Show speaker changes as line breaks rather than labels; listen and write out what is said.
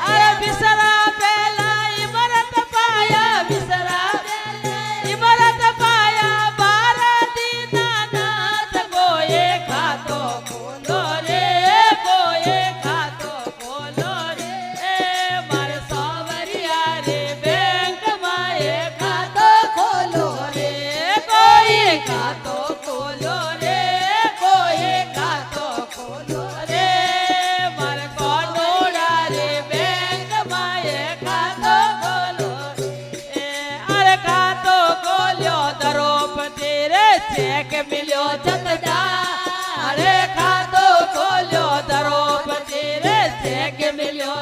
અરે બિસરા પેલા ઇમરત પાયા બિસરા ઇમરત પાયા ભારતી નાનાથ કોએ ખાતો ખોલો રે કોએ ખાતો ખોલો રે એ મારે સાવરિયા રે બેંક માં એ ખાતો ખોલો રે કોઈ ખાતો ખોલો રે કોઈ ખાતો ખોલો રે મારે કોનોડા રે બેંક માં એ ખાતો ખોલો એ અરે ખાતો ખોલ્યો દ્રૌપદી રે ચેક મિલ્યો જગદા અરે ખાતો ખોલ્યો દ્રૌપદી રે ચેક મિલ્યો